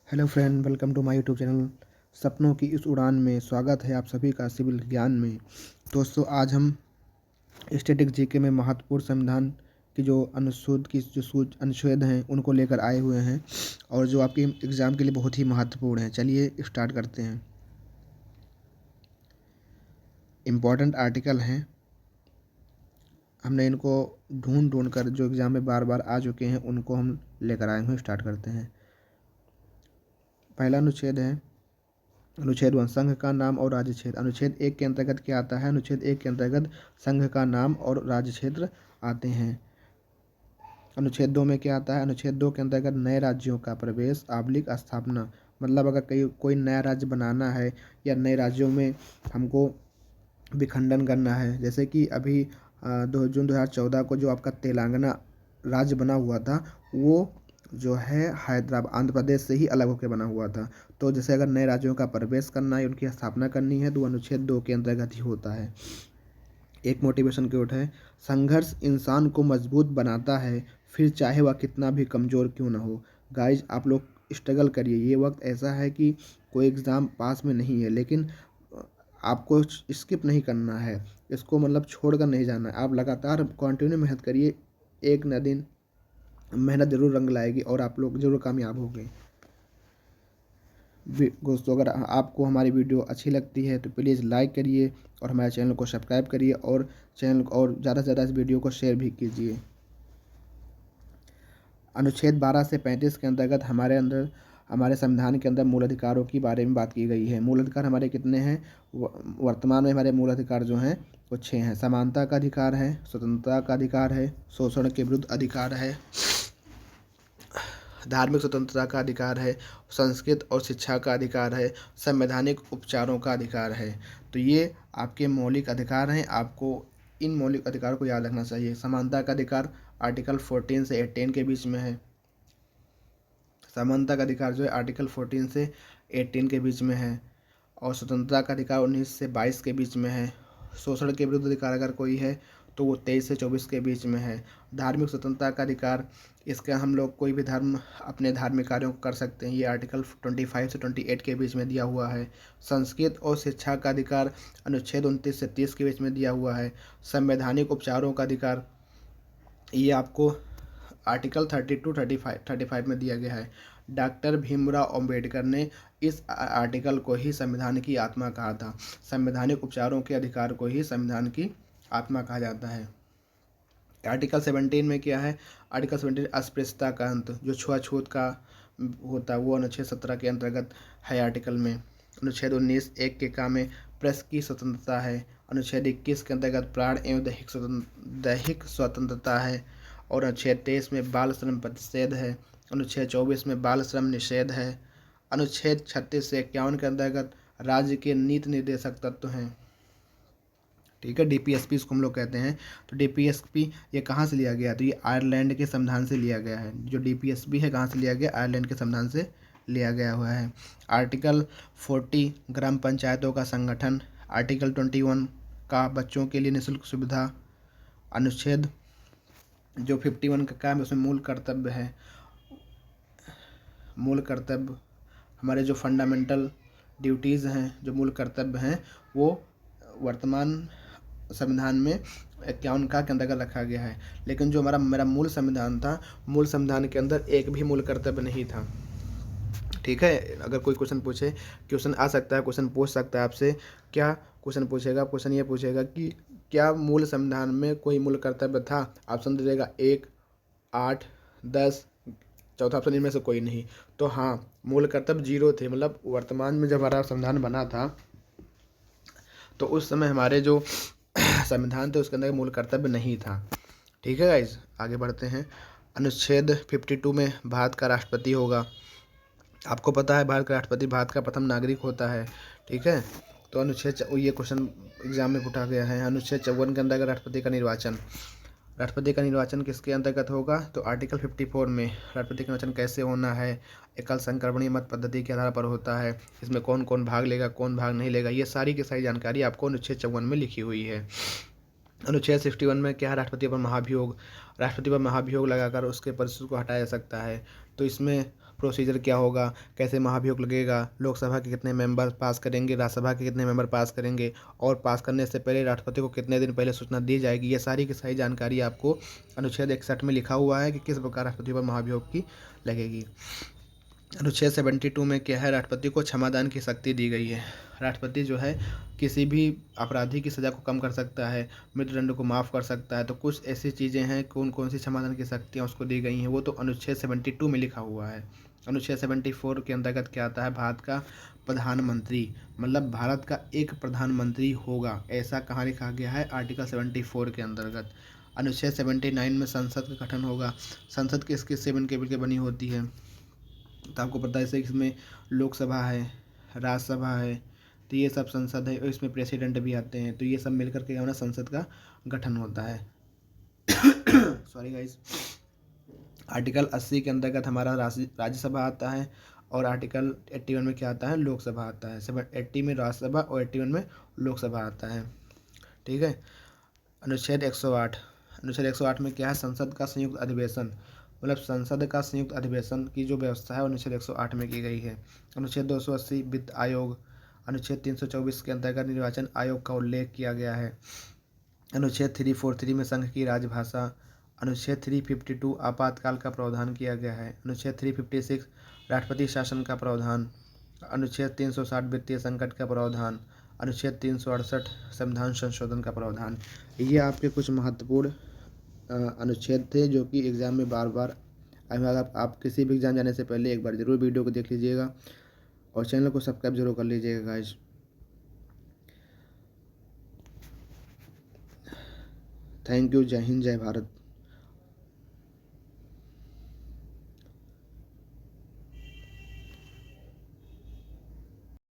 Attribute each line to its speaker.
Speaker 1: Hello friend, welcome to my YouTube channel. सपनों की इस उड़ान में स्वागत है आप सभी का सिविल ज्ञान में। दोस्तों, आज हम स्टैटिक जीके में महत्वपूर्ण संविधान की जो अनुच्छेद अनुच्छेद हैं उनको लेकर आए हुए हैं और जो आपके एग्ज़ाम के लिए बहुत ही महत्वपूर्ण है। चलिए स्टार्ट करते हैं। इम्पॉर्टेंट आर्टिकल हैं, हमने इनको ढूंढ कर जो एग्ज़ाम में बार बार आ चुके हैं उनको हम लेकर आए हैं। स्टार्ट करते हैं। पहला अनुच्छेद है अनुच्छेद 1, संघ का नाम और राज्य क्षेत्र। अनुच्छेद 1 के अंतर्गत क्या आता है? अनुच्छेद 1 के अंतर्गत संघ का नाम और राज्य क्षेत्र आते हैं। अनुच्छेद 2 में क्या आता है? अनुच्छेद 2 के अंतर्गत नए राज्यों का प्रवेश / स्थापना। मतलब अगर कोई नया राज्य बनाना है या नए राज्यों में हमको विखंडन करना है, जैसे कि अभी 2 जून 2014 को जो आपका तेलंगाना राज्य बना हुआ था, वो जो है हैदराबाद आंध्र प्रदेश से ही अलग होकर बना हुआ था। तो जैसे अगर नए राज्यों का प्रवेश करना है, उनकी स्थापना करनी है, तो अनुच्छेद 2 के अंतर्गत ही होता है। एक मोटिवेशन कोट है, संघर्ष इंसान को मजबूत बनाता है, फिर चाहे वह कितना भी कमज़ोर क्यों ना हो। गाइज, आप लोग स्ट्रगल करिए। ये वक्त ऐसा है कि कोई एग्ज़ाम पास में नहीं है, लेकिन आपको स्किप नहीं करना है, इसको मतलब छोड़कर नहीं जाना है। आप लगातार कंटिन्यू मेहनत करिए, एक न दिन मेहनत ज़रूर रंग लाएगी और आप लोग ज़रूर कामयाब होंगे। दोस्तों, अगर आपको हमारी वीडियो अच्छी लगती है तो प्लीज़ लाइक करिए और हमारे चैनल को सब्सक्राइब करिए और ज़्यादा से ज़्यादा इस वीडियो को शेयर भी कीजिए। अनुच्छेद 12 से 35 के अंतर्गत हमारे संविधान के अंदर मूल अधिकारों के बारे में बात की गई है। मूल अधिकार हमारे कितने हैं? वर्तमान में हमारे मूल अधिकार जो हैं वो 6 हैं। समानता का अधिकार है, स्वतंत्रता का अधिकार है, शोषण के विरुद्ध अधिकार है, धार्मिक स्वतंत्रता का अधिकार है, संस्कृत और शिक्षा का अधिकार है, संवैधानिक उपचारों का अधिकार है। तो ये आपके मौलिक अधिकार हैं। आपको इन मौलिक अधिकारों को याद रखना चाहिए। समानता का अधिकार आर्टिकल 14 से 18 के बीच में है। समानता का अधिकार जो है आर्टिकल 14 से 18 के बीच में है और स्वतंत्रता का अधिकार 19 से 22 के बीच में है। शोषण के विरुद्ध अधिकार अगर कोई है तो वो 23 से 24 के बीच में है। धार्मिक स्वतंत्रता का अधिकार, इसका हम लोग कोई भी धर्म अपने धार्मिक कार्यों को कर सकते हैं, ये आर्टिकल 25 से 28 के बीच में दिया हुआ है। संस्कृत और शिक्षा का अधिकार अनुच्छेद 29 से 30 के बीच में दिया हुआ है। संवैधानिक उपचारों का अधिकार ये आपको आर्टिकल 35 में दिया गया है। डॉक्टर भीमराव अंबेडकर ने इस आर्टिकल को ही संविधान की आत्मा कहा था। संवैधानिक उपचारों के अधिकार को ही संविधान की आत्मा कहा जाता है। आर्टिकल 17 में क्या है? आर्टिकल 17 अस्पृश्यता का अंत, जो छुआछूत का होता है वो अनुच्छेद 17 के अंतर्गत है। आर्टिकल में अनुच्छेद 19 1 के काम में प्रेस की स्वतंत्रता है। अनुच्छेद 21 के अंतर्गत प्राण एवं दैहिक स्वतंत्रता है और अनुच्छेद 23 में बाल श्रम प्रतिषेध है। अनुच्छेद 24 में बाल श्रम निषेध है। अनुच्छेद 36 से 51 के अंतर्गत राज्य के नीति निर्देशक तत्व हैं। ठीक है, डीपीएसपी इसको हम लोग कहते हैं। तो डीपीएसपी ये कहाँ से लिया गया? तो ये आयरलैंड के संविधान से लिया गया है। जो डीपीएसपी है कहाँ से लिया गया? आयरलैंड के संविधान से लिया गया हुआ है। आर्टिकल 40 ग्राम पंचायतों का संगठन। आर्टिकल 21 का बच्चों के लिए निःशुल्क सुविधा। अनुच्छेद जो 51 का काम है उसमें मूल कर्तव्य है। मूल कर्तव्य हमारे जो फंडामेंटल ड्यूटीज़ हैं, जो मूल कर्तव्य हैं, वो वर्तमान संविधान में 51 का के अंतर्गत रखा गया है। लेकिन जो मेरा मूल संविधान था, मूल संविधान के अंदर एक भी मूल कर्तव्य नहीं था। ठीक है, अगर कोई क्वेश्चन पूछे, क्वेश्चन आ सकता है, क्वेश्चन पूछ सकता है आपसे। क्या क्वेश्चन पूछेगा? क्वेश्चन ये पूछेगा कि क्या मूल संविधान में कोई मूल कर्तव्य था? ऑप्शन दीजिएगा 1, 8, 10, चौथा ऑप्शन इनमें से कोई नहीं। तो हाँ, मूल कर्तव्य 0 थे। मतलब वर्तमान में जब हमारा संविधान बना था तो उस समय हमारे जो संविधान थे उसके अंदर मूल कर्तव्य नहीं था। ठीक है गाइज, आगे बढ़ते हैं। अनुच्छेद 52 में भारत का राष्ट्रपति होगा। आपको पता है भारत का राष्ट्रपति भारत का प्रथम नागरिक होता है। ठीक है, तो ये क्वेश्चन एग्जाम में पूछा गया है। अनुच्छेद 54 के अंतर्गत राष्ट्रपति का निर्वाचन किसके अंतर्गत होगा? तो आर्टिकल 54 में राष्ट्रपति का निर्वाचन कैसे होना है? एकल संक्रमणीय मत पद्धति के आधार पर होता है। इसमें कौन कौन भाग लेगा, कौन भाग नहीं लेगा, ये सारी की सारी जानकारी आपको अनुच्छेद 54 में लिखी हुई है। अनुच्छेद 61 में क्या है? राष्ट्रपति पर महाभियोग लगाकर उसके परिषद को हटाया जा सकता है। तो इसमें प्रोसीजर क्या होगा, कैसे महाभियोग लगेगा, लोकसभा के कितने मेंबर पास करेंगे, राज्यसभा के कितने मेंबर पास करेंगे, और पास करने से पहले राष्ट्रपति को कितने दिन पहले सूचना दी जाएगी। ये सारी की सारी जानकारी आपको अनुच्छेद 61 में लिखा हुआ है कि किस प्रकार राष्ट्रपति पर महाभियोग की लगेगी। अनुच्छेद 72 में क्या है, राष्ट्रपति को क्षमादान की शक्ति दी गई है। राष्ट्रपति जो है किसी भी अपराधी की सज़ा को कम कर सकता है, मृत्युदंड को माफ़ कर सकता है। तो कुछ ऐसी चीज़ें हैं, कौन कौन सी क्षमादान की शक्तियाँ उसको दी गई हैं, वो तो अनुच्छेद 72 में लिखा हुआ है। अनुच्छेद 74 के अंतर्गत क्या आता है, भारत का प्रधानमंत्री, मतलब भारत का एक प्रधानमंत्री होगा, ऐसा कहाँ लिखा गया है, आर्टिकल 74 के अंतर्गत। अनुच्छेद 79 में संसद का गठन होगा। संसद किस किस से मिलकर बनी होती है, तो आपको पता है जैसे इसमें लोकसभा है, राज्यसभा है, तो ये सब संसद है, और इसमें प्रेसिडेंट भी आते हैं। तो ये सब मिलकर के हमारा संसद का गठन होता है। Sorry guys. आर्टिकल 80 के अंतर्गत हमारा राज्यसभा आता है, और आर्टिकल 81 में क्या आता है, लोकसभा आता है। 80 में राज्यसभा और 81 में लोकसभा आता है। ठीक है। अनुच्छेद 108, अनुच्छेद 108 में क्या है, संसद का संयुक्त अधिवेशन, मतलब संसद का संयुक्त अधिवेशन की जो व्यवस्था है अनुच्छेद 108 में की गई है। अनुच्छेद 280 वित्त आयोग, अनुच्छेद 324 के अंतर्गत निर्वाचन आयोग का उल्लेख किया गया है। अनुच्छेद 343 में संघ की राजभाषा, अनुच्छेद 352 आपातकाल का प्रावधान किया गया है। अनुच्छेद 356 राष्ट्रपति शासन का प्रावधान, अनुच्छेद 360 वित्तीय संकट का प्रावधान, अनुच्छेद 368 संविधान संशोधन का प्रावधान। ये आपके कुछ महत्वपूर्ण अनुच्छेद थे जो कि एग्ज़ाम में बार बार, अगर आप किसी भी एग्ज़ाम जाने से पहले एक बार ज़रूर वीडियो को देख लीजिएगा और चैनल को सब्सक्राइब जरूर कर लीजिएगा गाइस। Thank you. जय हिंद, जय भारत।